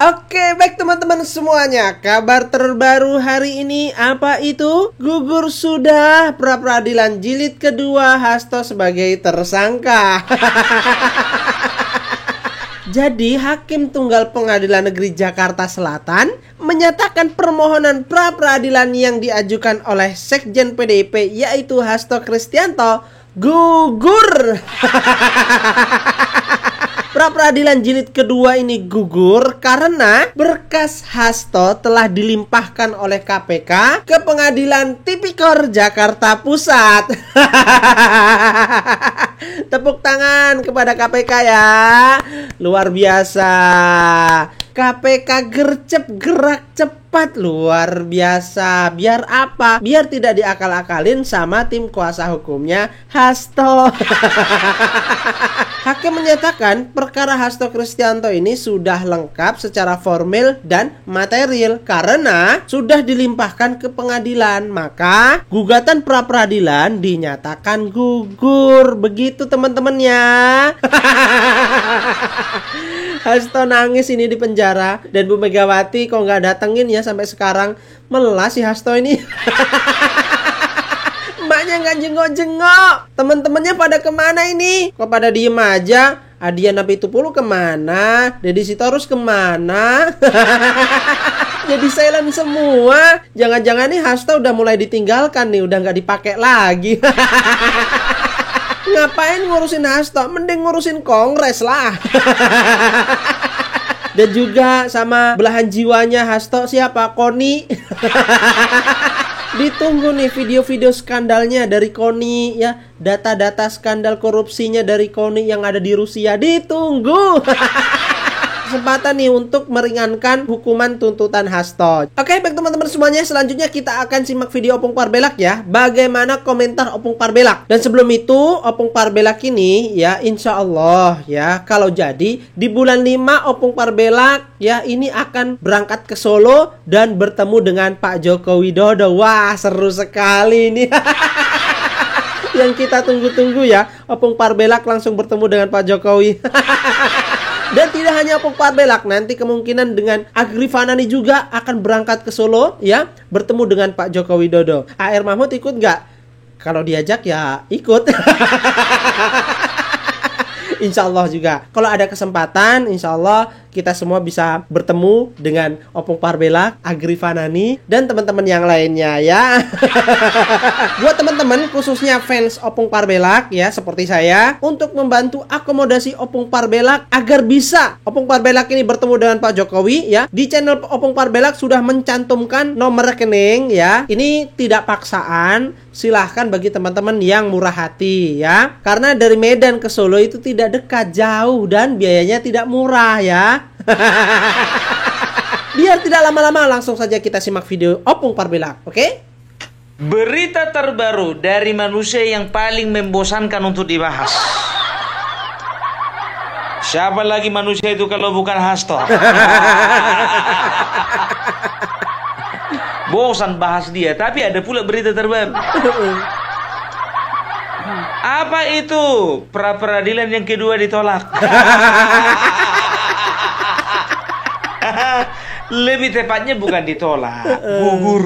Oke, baik teman-teman semuanya. Kabar terbaru hari ini apa itu? Gugur sudah pra-peradilan jilid kedua, Hasto sebagai tersangka. Jadi, Hakim Tunggal Pengadilan Negeri Jakarta Selatan menyatakan permohonan pra-peradilan yang diajukan oleh Sekjen PDIP yaitu Hasto Kristianto gugur. Pra-peradilan jilid kedua ini gugur karena berkas Hasto telah dilimpahkan oleh KPK ke Pengadilan Tipikor Jakarta Pusat. Tepuk tangan kepada KPK ya. Luar biasa. KPK gercep, gerak cepat, luar biasa. Biar apa? Biar tidak diakal-akalin sama tim kuasa hukumnya Hasto. Hakim menyatakan perkara Hasto Kristianto ini sudah lengkap secara formil dan material karena sudah dilimpahkan ke pengadilan. Maka gugatan pra-peradilan dinyatakan gugur. Begitu teman-temannya. Hasto nangis ini di penjara. Dan Bu Megawati kok nggak datengin ya sampai sekarang. Melas si Hasto ini. Mbaknya nggak jengok-jengok. Temen-temennya pada kemana ini? Kok pada diem aja? Adian Apitupulu kemana? Deddy Sitorus kemana? Jadi silent semua. Jangan-jangan nih Hasto udah mulai ditinggalkan nih. Udah nggak dipakai lagi. Ngapain ngurusin Hasto? Mending ngurusin Kongres lah. Dan juga sama belahan jiwanya Hasto siapa? Koni. Ditunggu nih video-video skandalnya dari Koni ya. Data-data skandal korupsinya dari Koni yang ada di Rusia. Ditunggu. Kesempatan nih untuk meringankan hukuman tuntutan Hasto. Oke, baik teman-teman semuanya, selanjutnya kita akan simak video Opung Parbelak ya. Bagaimana komentar Opung Parbelak. Dan sebelum itu, Opung Parbelak ini ya insya Allah ya, kalau jadi di bulan 5 Opung Parbelak ya ini akan berangkat ke Solo dan bertemu dengan Pak Joko Widodo. Wah, seru sekali nih. Yang kita tunggu-tunggu ya, Opung Parbelak langsung bertemu dengan Pak Jokowi. Dan tidak hanya Opung Parbelak, nanti kemungkinan dengan Agri Fanani juga akan berangkat ke Solo ya, bertemu dengan Pak Joko Widodo. AR Mahmud ikut nggak? Kalau diajak ya ikut. Insya Allah juga. Kalau ada kesempatan, insya Allah kita semua bisa bertemu dengan Opung Parbelak, Agri Fanani, dan teman-teman yang lainnya ya. Buat teman-teman khususnya fans Opung Parbelak ya seperti saya, untuk membantu akomodasi Opung Parbelak agar bisa Opung Parbelak ini bertemu dengan Pak Jokowi ya. Di channel Opung Parbelak sudah mencantumkan nomor rekening ya. Ini tidak paksaan, silahkan bagi teman-teman yang murah hati ya. Karena dari Medan ke Solo itu tidak dekat, jauh, dan biayanya tidak murah ya. Biar tidak lama-lama, langsung saja kita simak video Opung Parbelak, oke? Berita terbaru dari manusia yang paling membosankan untuk dibahas. Siapa lagi manusia itu kalau bukan Hasto? Bosan bahas dia, tapi ada pula berita terbaru. Apa itu? Pra-peradilan yang kedua ditolak. Lebih tepatnya bukan ditolak, gugur.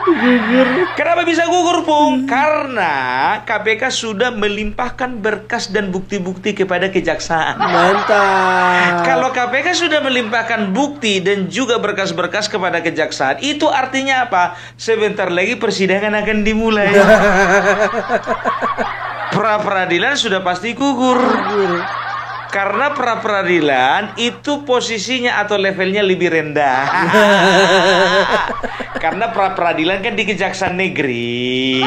Gugur. Kenapa bisa gugur, Pung? Karena KPK sudah melimpahkan berkas dan bukti-bukti kepada kejaksaan. Mantap. Kalau KPK sudah melimpahkan bukti dan juga berkas-berkas kepada kejaksaan, itu artinya apa? Sebentar lagi persidangan akan dimulai. Pra-peradilan sudah pasti gugur. Karena pra-peradilan itu posisinya atau levelnya lebih rendah. Karena pra-peradilan kan di Kejaksaan Negeri.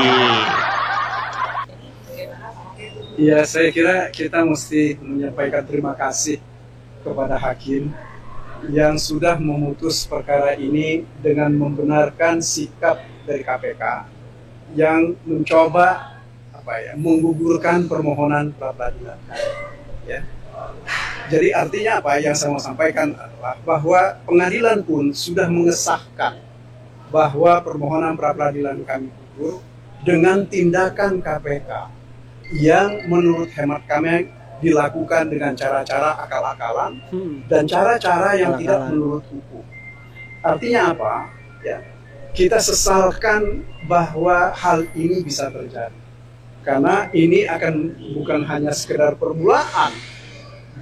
Ya, saya kira kita mesti menyampaikan terima kasih kepada hakim yang sudah memutus perkara ini dengan membenarkan sikap dari KPK yang mencoba menggugurkan permohonan pra-peradilan. Ya. Jadi artinya apa yang saya mau sampaikan adalah bahwa pengadilan pun sudah mengesahkan bahwa permohonan pra-peradilan kami gugur dengan tindakan KPK yang menurut hemat kami dilakukan dengan cara-cara akal-akalan dan cara-cara yang tidak menurut hukum. Artinya apa? Ya, kita sesalkan bahwa hal ini bisa terjadi. Karena ini akan bukan hanya sekedar permulaan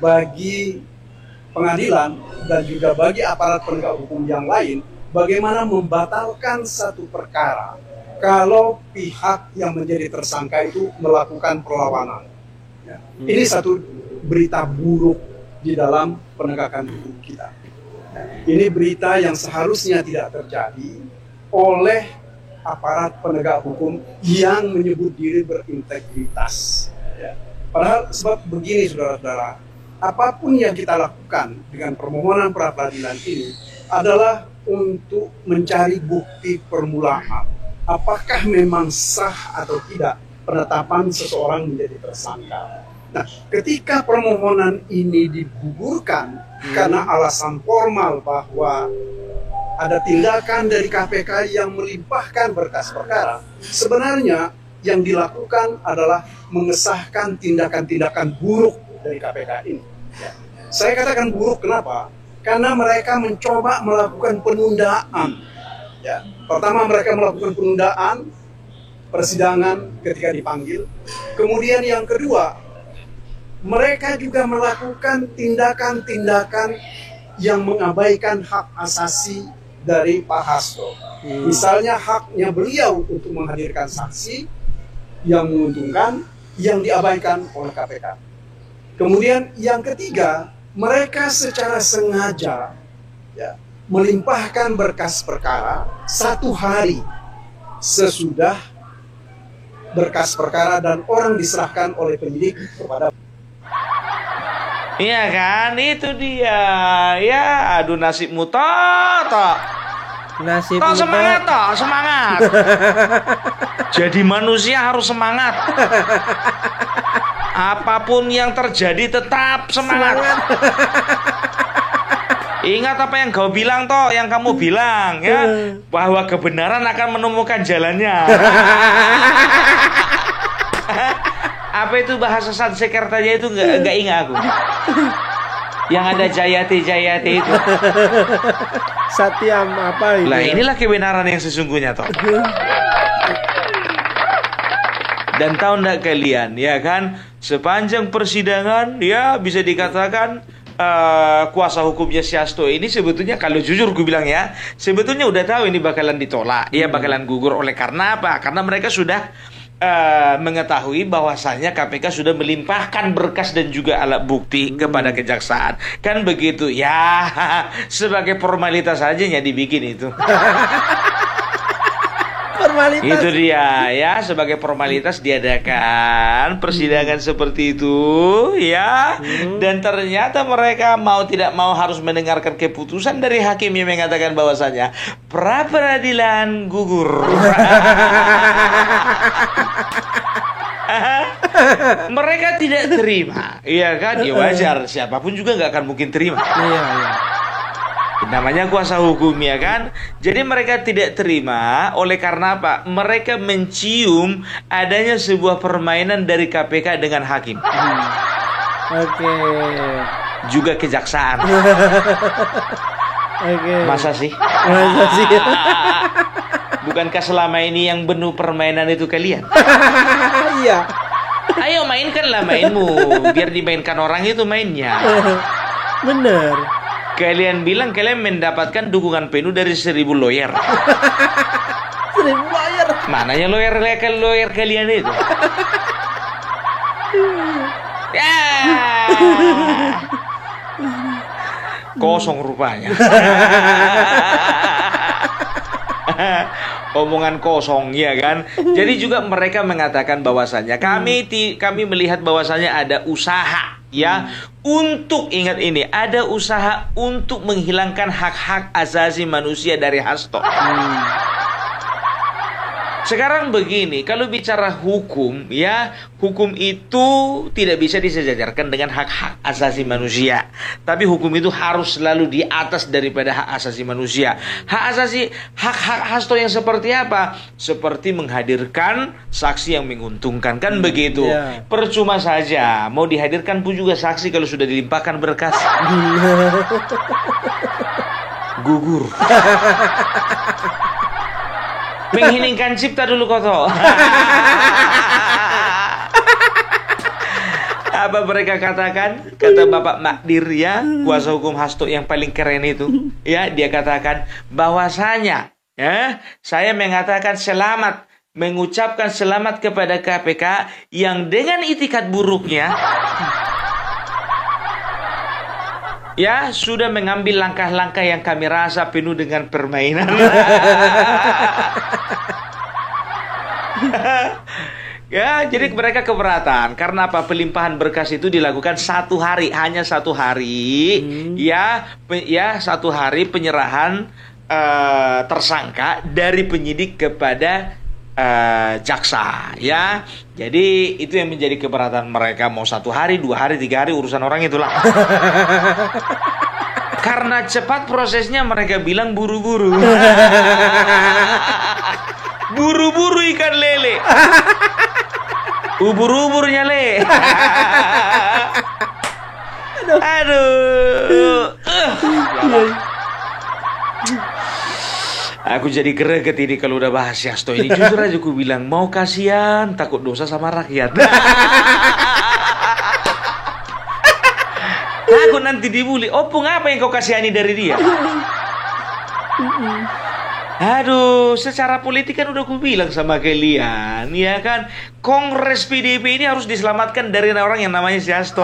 bagi pengadilan dan juga bagi aparat penegak hukum yang lain bagaimana membatalkan satu perkara kalau pihak yang menjadi tersangka itu melakukan perlawanan. Ya. Ini satu berita buruk di dalam penegakan hukum kita. Ya. Ini berita yang seharusnya tidak terjadi oleh aparat penegak hukum yang menyebut diri berintegritas. Ya. Padahal sebab begini saudara-saudara, apapun yang kita lakukan dengan permohonan pra peradilan ini adalah untuk mencari bukti permulaan. Apakah memang sah atau tidak penetapan seseorang menjadi tersangka. Nah, ketika permohonan ini digugurkan karena alasan formal bahwa ada tindakan dari KPK yang melimpahkan berkas perkara, sebenarnya yang dilakukan adalah mengesahkan tindakan-tindakan buruk dari KPK ini. Ya. Saya katakan buruk kenapa? Karena mereka mencoba melakukan penundaan. Ya. Pertama mereka melakukan penundaan persidangan ketika dipanggil. Kemudian yang kedua, mereka juga melakukan tindakan-tindakan yang mengabaikan hak asasi dari Pak Hasto. Misalnya haknya beliau untuk menghadirkan saksi yang menguntungkan, yang diabaikan oleh KPK. Kemudian yang ketiga, mereka secara sengaja ya, melimpahkan berkas perkara 1 hari sesudah berkas perkara dan orang diserahkan oleh penyidik kepada. Iya kan, itu dia. Ya, aduh nasibmu toh. Nasib toh semangat toh, semangat. Jadi manusia harus semangat. Apapun yang terjadi tetap semangat. Ingat apa yang kau bilang toh, yang kamu bilang ya, bahwa kebenaran akan menemukan jalannya. Apa itu bahasa Sanskertanya itu nggak ingat aku. Yang ada Jayati itu. Satyam apa itu? Lah inilah kebenaran yang sesungguhnya toh. Dan tahu nggak kalian, ya kan, sepanjang persidangan ya bisa dikatakan kuasa hukumnya si Hasto ini sebetulnya, kalau jujur gue bilang ya, sebetulnya udah tahu ini bakalan ditolak, ya bakalan gugur. Oleh karena apa? Karena mereka sudah mengetahui bahwasannya KPK sudah melimpahkan berkas dan juga alat bukti kepada kejaksaan. Kan begitu ya, sebagai formalitas saja ya dibikin itu. Formalitas. Itu dia ya, sebagai formalitas diadakan persidangan seperti itu ya. Dan ternyata mereka mau tidak mau harus mendengarkan keputusan dari hakim yang mengatakan bahwasanya pra peradilan gugur. Mereka tidak terima, iya kan? Ya wajar, siapapun juga nggak akan mungkin terima. Iya. Namanya kuasa hukum ya kan. Jadi mereka tidak terima. Oleh karena apa? Mereka mencium adanya sebuah permainan dari KPK dengan hakim. Oke. Juga kejaksaan. Oke. Masa sih? Bukankah selama ini yang penuh permainan itu kalian? Iya. Ayo mainkanlah mainmu, biar dimainkan orang itu mainnya. Bener. Kalian bilang kalian mendapatkan dukungan penuh dari 1000 lawyer. 1000 lawyer. Mananya lawyer kalian itu? Ya. Kosong rupanya. Omongan kosong ya kan. Jadi juga mereka mengatakan bahwasannya kami melihat bahwasannya ada usaha ya untuk, ingat ini, ada usaha untuk menghilangkan hak-hak asasi manusia dari Hasto. Sekarang begini, kalau bicara hukum, ya, hukum itu tidak bisa disejajarkan dengan hak-hak asasi manusia. Tapi hukum itu harus selalu di atas daripada hak asasi manusia. Hak-hak Hasto yang seperti apa? Seperti menghadirkan saksi yang menguntungkan, kan begitu. Percuma saja mau dihadirkan pun juga saksi kalau sudah dilimpahkan berkas. Gugur. Mengheningkan cipta dulu koto. Apa mereka katakan? Kata Bapak Magdir, ya, kuasa hukum Hasto yang paling keren itu, ya, dia katakan bahwasanya, ya, saya mengatakan selamat, mengucapkan selamat kepada KPK yang dengan itikat buruknya, ya, sudah mengambil langkah-langkah yang kami rasa penuh dengan permainan. Ya, jadi mereka keberatan karena apa? Pelimpahan berkas itu dilakukan 1 hari, hanya 1 hari, ya, 1 hari penyerahan tersangka dari penyidik kepada jaksa, ya. Jadi itu yang menjadi keberatan mereka. Mau 1 hari, 2 hari, 3 hari, urusan orang itulah. Karena cepat prosesnya, mereka bilang buru-buru. Buru-buru ikan lele. Ubur-uburnya le. Aduh. Aku jadi greget ini kalau udah bahas Hasto ini. Jujur aja aku bilang, mau kasihan, takut dosa sama rakyat. Takut nanti dibully. Opung apa yang kau kasihani dari dia? Aduh, secara politik kan udah aku bilang sama kalian, ya kan? Kongres PDIP ini harus diselamatkan dari orang yang namanya si Hasto.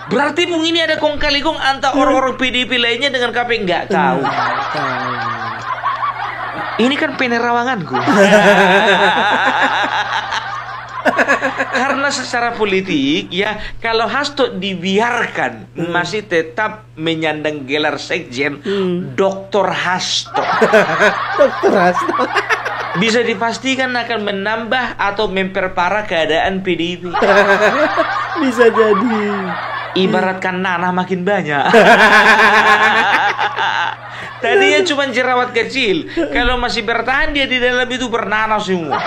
Berarti mungkin ini ada kong kali kong antara orang-orang PDIP lainnya dengan KPK, nggak tahu. Ini kan penerawanganku. Karena secara politik, ya, kalau Hasto dibiarkan masih tetap menyandang gelar sekjen, Dr. Hasto. Dr. Hasto. Bisa dipastikan akan menambah atau memperparah keadaan PDIP. Bisa jadi. Ibaratkan nanah makin banyak. Tadinya cuma jerawat kecil, kalau masih bertahan dia di dalam itu bernanah semua.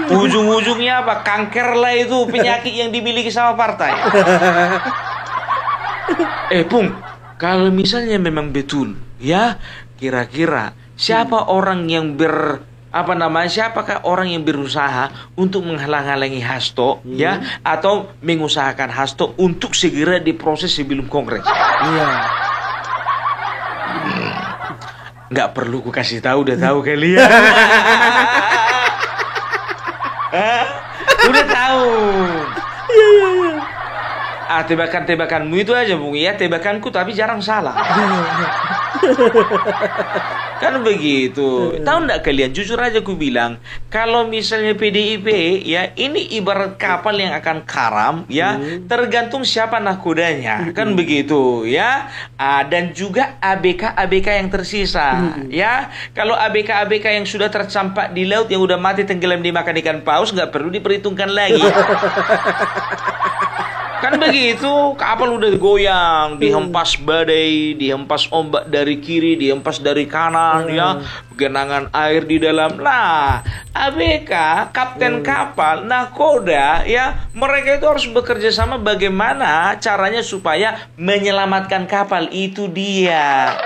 Ujung-ujungnya apa? Kanker lah itu, penyakit yang dimiliki sama partai. Pung, kalau misalnya memang betul, ya, kira-kira siapa orang yang siapakah orang yang berusaha untuk menghalang-halangi Hasto, ya, atau mengusahakan Hasto untuk segera diproses sebelum Kongres? Iya. Nggak perlu ku kasih tahu, udah tahu kalian. Udah tahu. Tebakan-tebakanmu itu aja, Bung, ya, tebakanku tapi jarang salah. Kan begitu. Tahu enggak kalian, jujur aja aku bilang, kalau misalnya PDIP, ya, ini ibarat kapal yang akan karam, ya, tergantung siapa nahkodanya, kan begitu, ya. Dan juga ABK yang tersisa, ya. Kalau ABK yang sudah tercampak di laut, yang udah mati tenggelam dimakan ikan paus, nggak perlu diperhitungkan lagi. Kan begitu, kapal udah goyang, dihempas badai, dihempas ombak dari kiri, dihempas dari kanan, ya, genangan air di dalam. Nah, ABK, kapten kapal, nahkoda, ya, mereka itu harus bekerja sama bagaimana caranya supaya menyelamatkan kapal. Itu dia.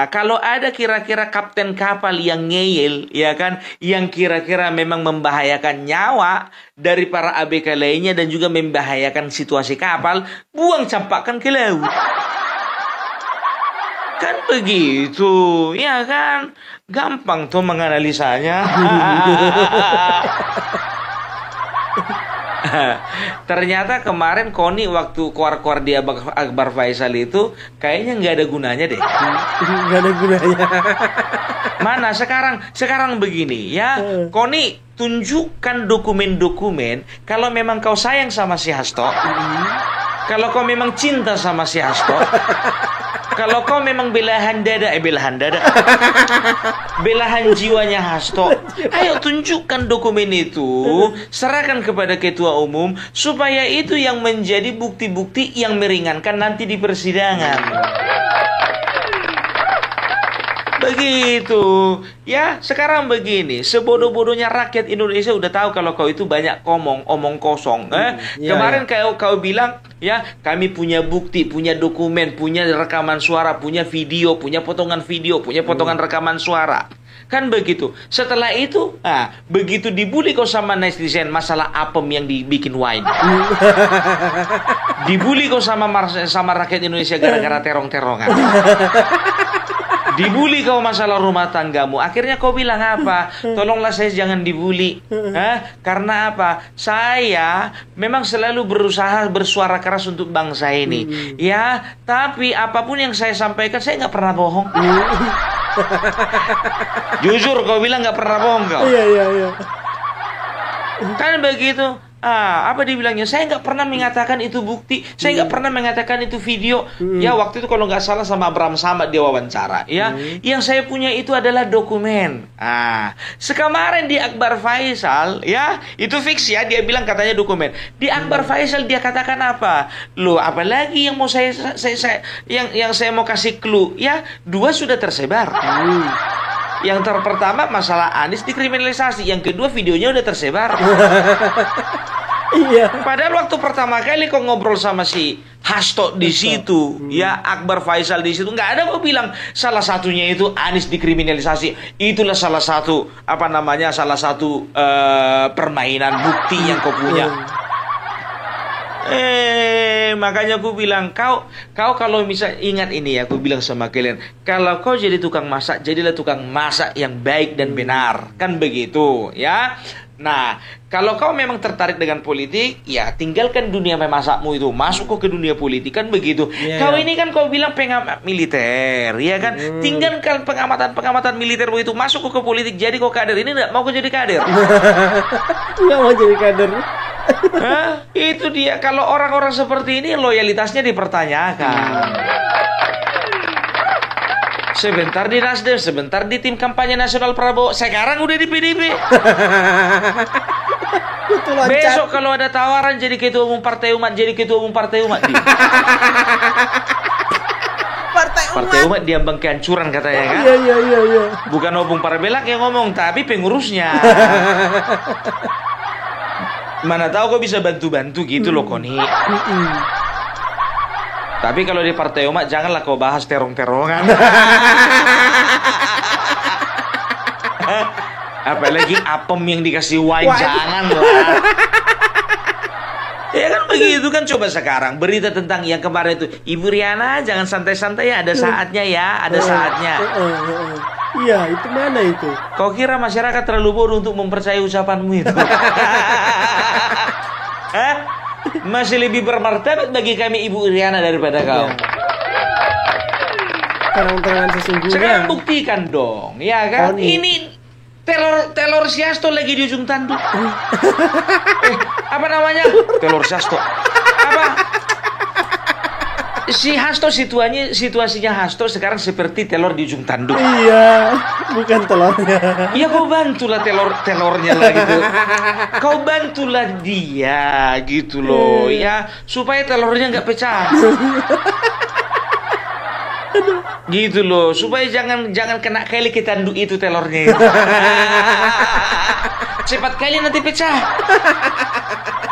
Kalau ada kira-kira kapten kapal yang ngeyel, ya kan, yang kira-kira memang membahayakan nyawa dari para ABK lainnya dan juga membahayakan situasi kapal, buang campakkan ke laut. Kan begitu, ya kan? Gampang tuh menganalisanya. Ternyata kemarin Koni waktu keluar-keluar dia Akbar Faisal itu kayaknya nggak ada gunanya deh. Nggak ada gunanya. Mana sekarang begini, ya, Koni tunjukkan dokumen-dokumen kalau memang kau sayang sama si Hasto, kalau kau memang cinta sama si Hasto, Kalau kau memang belahan jiwanya Hasto, ayo tunjukkan dokumen itu, serahkan kepada ketua umum supaya itu yang menjadi bukti-bukti yang meringankan nanti di persidangan. Begitu. Ya, sekarang begini, sebodoh-bodohnya rakyat Indonesia udah tahu kalau kau itu banyak omong kosong. Kemarin kau bilang, ya, kami punya bukti, punya dokumen, punya rekaman suara, punya video, punya potongan video, punya potongan rekaman suara. Kan begitu. Setelah itu, begitu dibully kau sama netizen masalah apem yang dibikin wine. Dibully kau sama rakyat Indonesia gara-gara terong-terongan. Dibully kau masalah rumah tanggamu. Akhirnya kau bilang apa? Tolonglah saya jangan dibully. Karena apa? Saya memang selalu berusaha bersuara keras untuk bangsa ini. Ya, tapi apapun yang saya sampaikan, saya nggak pernah bohong. Jujur kau bilang nggak pernah bohong kau. Iya. Kan begitu. Apa dibilangnya? Saya nggak pernah mengatakan itu bukti. Saya nggak pernah mengatakan itu video. Ya, waktu itu kalau nggak salah sama Abraham Samad dia wawancara. Ya, yang saya punya itu adalah dokumen. Sekemarin di Akbar Faisal, ya, itu fix ya. Dia bilang katanya dokumen. Di Akbar Faisal dia katakan apa? Loh, apalagi yang mau yang saya mau kasih clue? Ya, 2 sudah tersebar. Yang pertama masalah Anies dikriminalisasi, yang kedua videonya udah tersebar. Iya. Padahal waktu pertama kali kau ngobrol sama si Hasto di situ, ya, Akbar Faisal di situ, nggak ada kau bilang salah satunya itu Anies dikriminalisasi. Itulah salah satu permainan bukti yang kau punya. Makanya aku bilang kau kalau misal ingat ini ya, aku bilang sama kalian, kalau kau jadi tukang masak, jadilah tukang masak yang baik dan benar, kan begitu ya. Nah, kalau kau memang tertarik dengan politik, ya tinggalkan dunia memasakmu itu, masuk ke dunia politik, kan begitu. Kau ini kan kau bilang pengamat militer, ya kan? Tinggalkan pengamatan militermu itu, masuk ke politik, jadi kau kader. Ini enggak mau kau jadi kader. Nggak mau jadi kader. Itu dia. Kalau orang-orang seperti ini loyalitasnya dipertanyakan. Sebentar di Nasdem, sebentar di tim kampanye nasional Prabowo, sekarang udah di PDIP. Besok kalau ada tawaran jadi ketua umum Partai Umat, Partai Umat diambang kehancuran katanya kan? Iya. Bukan Opung Parabelak yang ngomong, tapi pengurusnya. Mana tahu kau bisa bantu-bantu gitu loh, Koni. Tapi kalau di Partai Umat janganlah kau bahas terong-terongan. Apalagi apem yang dikasih wine, janganlah. Ya kan begitu kan. Coba sekarang berita tentang yang kemarin itu, Ibu Riana jangan santai-santai ya, ada saatnya ya, ada saatnya. Iya, itu mana itu? Kau kira masyarakat terlalu bodoh untuk mempercayai ucapanmu itu? Masih lebih bermartabat bagi kami Ibu Riana daripada kau. Terang-terangan sesungguhnya. Sekarang buktikan dong, ya kan? Ini telur siasto lagi di ujung tanduk. Apa namanya? Telur siasto. Apa? Si Hasto situasinya Hasto sekarang seperti telur di ujung tanduk. Iya, bukan telurnya. Ya kau bantulah telurnya lah gitu. Kau bantulah dia gitu loh, ya, supaya telurnya nggak pecah. Gitu loh, supaya jangan kena kali ke tanduk itu telurnya. Cepat kali nanti pecah.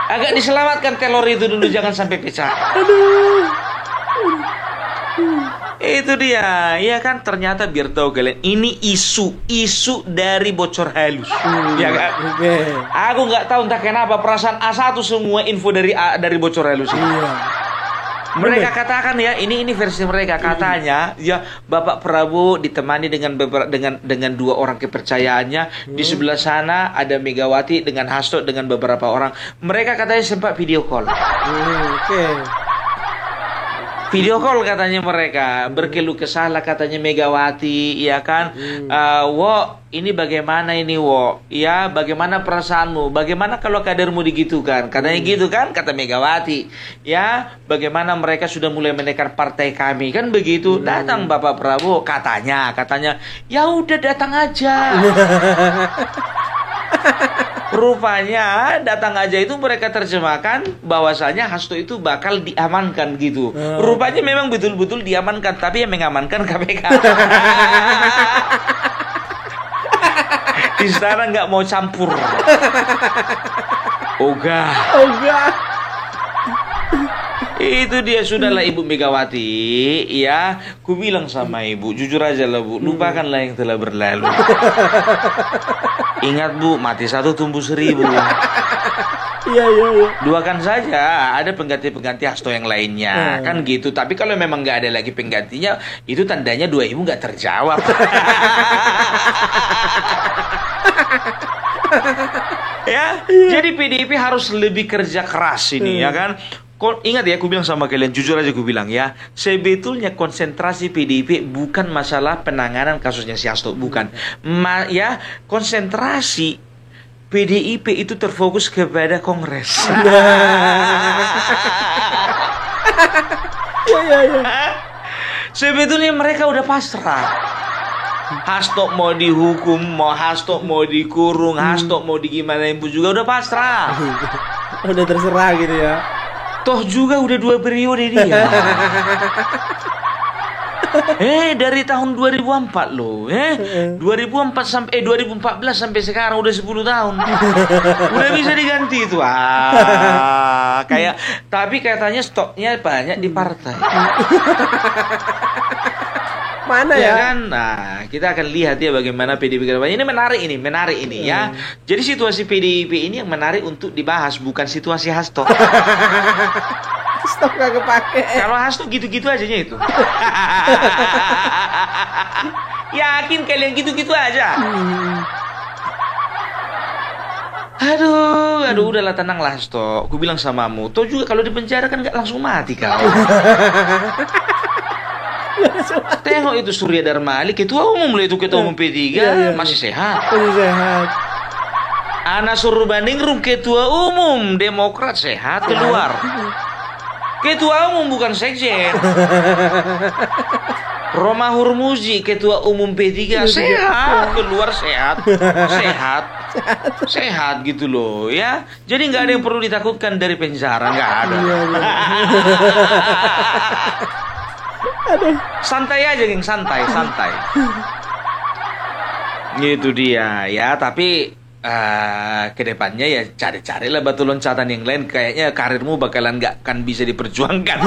Agak diselamatkan telur itu dulu, jangan sampai pecah. Itu dia, ya kan. Ternyata biar tahu kalian, ini isu dari bocor halus, ya kan. Aku nggak tahu entah kenapa perasaan A1 semua info dari bocor halus ini. Mereka katakan ya, ini versi mereka katanya ya, Bapak Prabowo ditemani dengan 2 orang kepercayaannya. Di sebelah sana ada Megawati dengan Hasto dengan beberapa orang. Mereka katanya sempat video call. Video call katanya mereka, berkeluh kesah lah katanya Megawati, ya kan? Wo, ini bagaimana ini Wo? Ya, bagaimana perasaanmu? Bagaimana kalau kadermu digitukan? Katanya gitu kan, kata Megawati. Ya, bagaimana mereka sudah mulai menekan partai kami, kan begitu? Datang Bapak Prabowo, katanya, ya udah datang aja. Rupanya datang aja itu mereka terjemahkan bahwasanya Hasto itu bakal diamankan gitu. Rupanya memang betul-betul diamankan, tapi yang mengamankan KPK. Istana nggak mau campur. Ogah. Itu dia, sudahlah Ibu Megawati, ya, ku bilang sama Ibu, jujur aja lah Bu, lupakanlah yang telah berlalu. Ingat Bu, mati satu tumbuh 1000. Iya. Duakan saja, ada pengganti Hasto yang lainnya, kan gitu. Tapi kalau memang nggak ada lagi penggantinya, itu tandanya 2 Ibu nggak terjawab. Ya, jadi PDIP harus lebih kerja keras ini, ya kan? Ingat ya, aku bilang sama kalian, jujur aja aku bilang ya, sebetulnya konsentrasi PDIP bukan masalah penanganan kasusnya si Hasto, bukan. Ya, konsentrasi PDIP itu terfokus kepada Kongres. Sebetulnya mereka udah pasrah. Hasto mau dihukum, Hasto mau dikurung, Hasto mau digimanain pun juga udah pasrah. Udah terserah gitu ya. Toh juga udah 2 periode dia. Dari tahun 2004 loh, 2014 sampai sekarang udah 10 tahun. Udah bisa diganti itu. Tapi katanya stoknya banyak di partai. Mana ya? Kan? Nah, kita akan lihat ya bagaimana PDIP ke depannya. Ini menarik ini ya. Jadi situasi PDIP ini yang menarik untuk dibahas, bukan situasi Hasto. Stok gak kepake. Kalau Hasto gitu-gitu aja itu. Yakin kalian gitu-gitu aja. Aduh, udahlah tenanglah Hasto. Aku bilang samamu, toh juga kalau dipenjara kan nggak langsung mati kau. Tengok itu Surya Dharma Ali, ketua umum itu, ketua umum P3, masih sehat. Ana Surbaningrum, ketua umum Demokrat, sehat, keluar. Ketua umum bukan sekjen. Roma Hurmuzi, ketua umum P3, sehat, keluar sehat. Sehat gitu loh ya. Jadi nggak ada yang perlu ditakutkan dari penjara, nggak ada. Santai aja geng, santai. Gitu dia ya. Tapi kedepannya ya cari-carilah batu loncatan yang lain. Kayaknya karirmu bakalan nggak akan bisa diperjuangkan.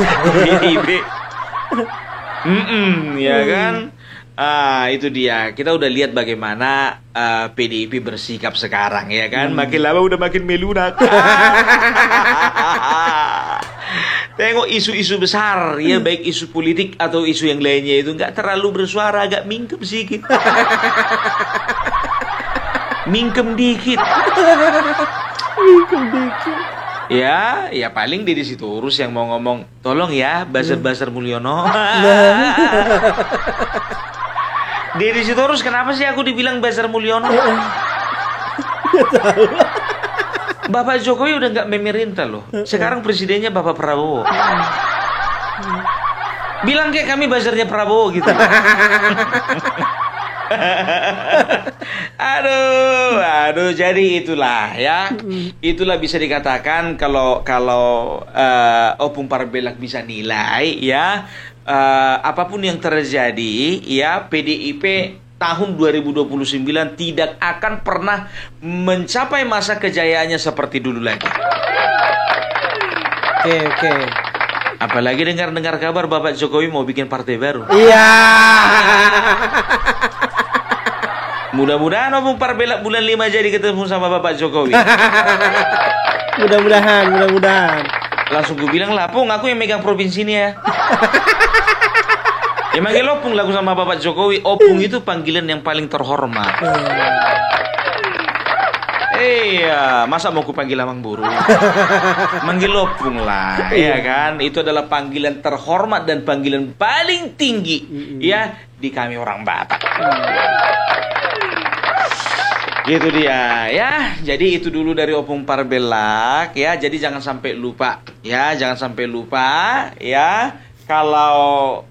Ya kan. Itu dia. Kita udah lihat bagaimana PDIP bersikap sekarang ya kan. Makin lama udah makin melunak. Tengok isu-isu besar ya, baik isu politik atau isu yang lainnya itu nggak terlalu bersuara, agak mingkem sedikit. Mingkem dikit. Ya paling di situ urus yang mau ngomong, tolong ya Bazar Mulyono. Di situ urus, kenapa sih aku dibilang Bazar Mulyono? Bapak Jokowi udah nggak memerintah loh. Sekarang presidennya Bapak Prabowo. Bilang kayak kami bazarnya Prabowo gitu. Aduh, jadi itulah ya. Itulah bisa dikatakan kalau Opung Parbelak bisa nilai ya, apapun yang terjadi ya, PDIP tahun 2029 tidak akan pernah mencapai masa kejayaannya seperti dulu lagi. Oke. Apalagi dengar kabar Bapak Jokowi mau bikin partai baru. Iya. Mudah-mudahan Opung Parbelak bulan 5 jadi ketemu sama Bapak Jokowi. Mudah-mudahan. Langsung gue bilang lah, Pung, aku yang megang provinsi ini ya. Ya manggil Opung lagu sama Bapak Jokowi. Opung itu panggilan yang paling terhormat. Iya, masa mau ku panggil Amang Buru? Manggil Opung lah, ya kan? Itu adalah panggilan terhormat dan panggilan paling tinggi, ya, di kami orang Batak. Gitu dia, ya. Jadi itu dulu dari Opung Parbelak, ya. Jadi jangan sampai lupa, ya. Jangan sampai lupa, ya. Kalau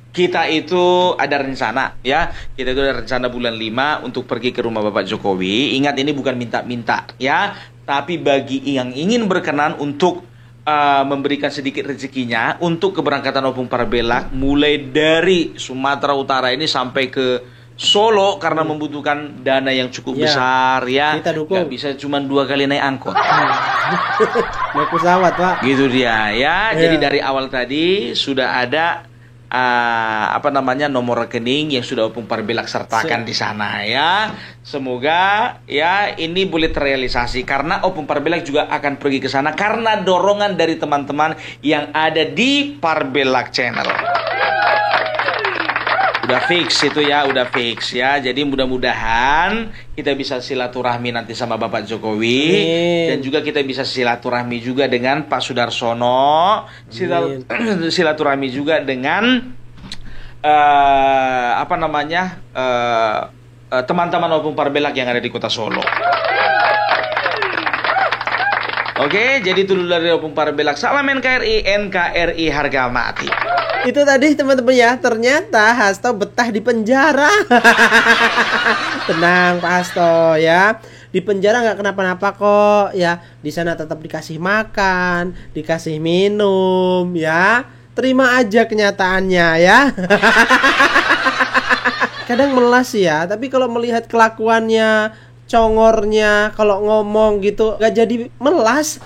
kita itu ada rencana, ya. Kita itu ada rencana bulan 5 untuk pergi ke rumah Bapak Jokowi. Ingat, ini bukan minta-minta, ya. Tapi bagi yang ingin berkenan untuk memberikan sedikit rezekinya untuk keberangkatan Opung Parbelak mulai dari Sumatera Utara ini sampai ke Solo, karena membutuhkan dana yang cukup besar, ya. Kita dukung. Gak bisa cuma 2 kali naik angkot. Naik pesawat, Pak. Gitu dia, ya. Jadi dari awal tadi sudah ada nomor rekening yang sudah Opung Parbelak sertakan di sana, ya. Semoga ya ini boleh terrealisasi, karena Opung Parbelak juga akan pergi ke sana karena dorongan dari teman-teman yang ada di Parbelak Channel. Udah fix itu, ya, udah fix, ya. Jadi mudah-mudahan kita bisa silaturahmi nanti sama Bapak Jokowi. Dan juga kita bisa silaturahmi juga dengan Pak Sudarsono, silaturahmi juga dengan teman-teman Opung Parbelak yang ada di Kota Solo. Oke, jadi itu dulu dari Opung Parbelak. Salam NKRI, NKRI harga mati. Itu tadi teman-teman, ya. Ternyata Hasto betah di penjara. Tenang Pak Hasto, ya. Di penjara nggak kenapa-napa kok, ya. Di sana tetap dikasih makan, dikasih minum, ya. Terima aja kenyataannya, ya. Kadang melas, ya. Tapi kalau melihat kelakuannya, congornya, kalau ngomong gitu gak jadi melas.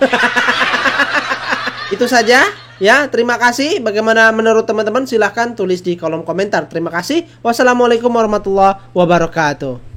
Itu saja, ya. Terima kasih. Bagaimana menurut teman-teman? Silahkan tulis di kolom komentar. Terima kasih. Wassalamualaikum warahmatullahi wabarakatuh.